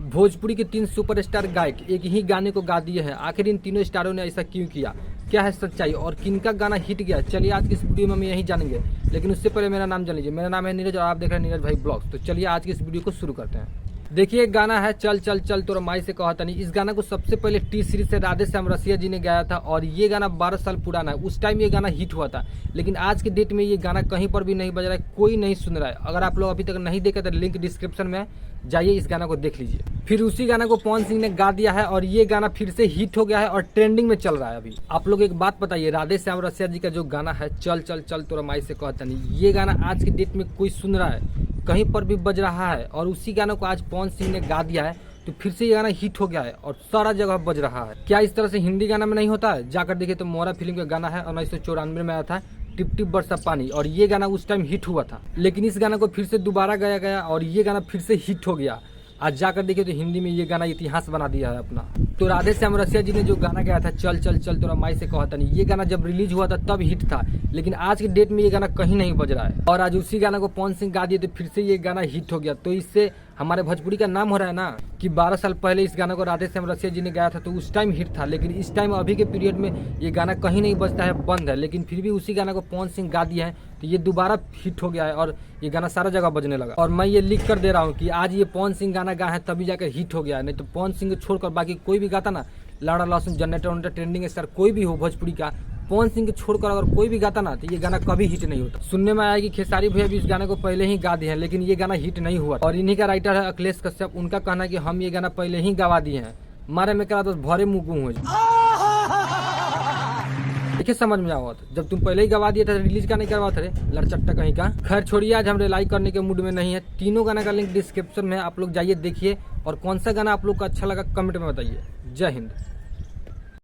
भोजपुरी के 3 सुपरस्टार गायक एक ही गाने को गा दिए हैं। आखिर इन तीनों स्टारों ने ऐसा क्यों किया, क्या है सच्चाई और किनका गाना हिट गया, चलिए आज की इस वीडियो में हम यही जानेंगे। लेकिन उससे पहले मेरा नाम जान लीजिए। मेरा नाम है नीरज और आप देख रहे हैं नीरज भाई ब्लॉग्स। तो चलिए आज की इस वीडियो को शुरू करते हैं। देखिए एक गाना है चल चल चल तोरा माई से कहता नहीं। इस गाना को सबसे पहले टी सीरीज से राधे श्याम रसिया जी ने गाया था और ये गाना 12 साल पुराना है। उस टाइम ये गाना हिट हुआ था, लेकिन आज के डेट में ये गाना कहीं पर भी नहीं बज रहा है, कोई नहीं सुन रहा है। अगर आप लोग अभी तक नहीं देखे तो लिंक डिस्क्रिप्शन में जाइए, इस गाना को देख लीजिए। फिर उसी गाना को पवन सिंह ने गा दिया है और ये गाना फिर से हिट हो गया है और ट्रेंडिंग में चल रहा है अभी। आप लोग एक बात बताइए, राधे श्याम रसिया जी का जो गाना है चल चल चल तोरा माई से कहता नहीं, ये गाना आज के डेट में कोई सुन रहा है, कहीं पर भी बज रहा है। और उसी गाना को आज पवन सिंह ने गा दिया है तो फिर से ये गाना हिट हो गया है और सारा जगह बज रहा है। क्या इस तरह से हिंदी गाना में नहीं होता है? जाकर देखिए तो मोरा फिल्म का गाना है 1994 में आया था, टिप टिप बरसा पानी, और ये गाना उस टाइम हिट हुआ था। लेकिन इस गाना को फिर से दोबारा गाया गया और ये गाना फिर से हिट हो गया। आज जाकर देखिए तो हिंदी में ये गाना इतिहास बना दिया है अपना। तो राधे श्याम रसिया जी ने जो गाना गाया था चल चल चल तोरा माई से कहता नहीं, ये गाना जब रिलीज हुआ था तब हिट था, लेकिन आज के डेट में ये गाना कहीं नहीं बज रहा है। और आज उसी गाना को पवन सिंह गा दिए तो फिर से ये गाना हिट हो गया। तो इससे हमारे भोजपुरी का नाम हो रहा है ना कि 12 साल पहले इस गाना को राधे श्याम रसिया जी ने गाया था तो उस टाइम हिट था, लेकिन इस टाइम अभी के पीरियड में ये गाना कहीं नहीं बजता है, बंद है। लेकिन फिर भी उसी गाना को पवन सिंह गा दिया है तो ये दोबारा हिट हो गया है और ये गाना सारा जगह बजने लगा। और मैं ये लिख कर दे रहा हूँ कि आज ये पवन सिंह गाना गा है तभी जाकर हिट हो गया है, नहीं तो पवन सिंह को छोड़कर बाकी कोई भी गाता ना, लाड़ा लहसुन जनरेटर उनरेटर ट्रेंडिंग स्टार कोई भी हो भोजपुरी का, पवन सिंह को छोड़कर अगर कोई भी गाता ना तो ये गाना कभी हिट नहीं होता। सुनने में आया कि खेसारी भैया भी इस गाने को पहले ही गा दिए हैं, लेकिन ये गाना हिट नहीं हुआ। और इन्हीं का राइटर है अखिलेश कश्यप, उनका कहना है कि हम ये गाना पहले ही गवा दिए हैं, मारे में करा तो भरे मुँह हो जाए। देखिए समझ में आओ, जब तुम पहले ही गवा दिए थे रिलीज का नहीं करवा थे लड़चट्टा कहीं का। खैर छोड़िए, आज हम रिलाई करने के मूड में नहीं है। तीनों गाना का लिंक डिस्क्रिप्शन में, आप लोग जाइए देखिए और कौन सा गाना आप लोग को अच्छा लगा कमेंट में बताइए। जय हिंद।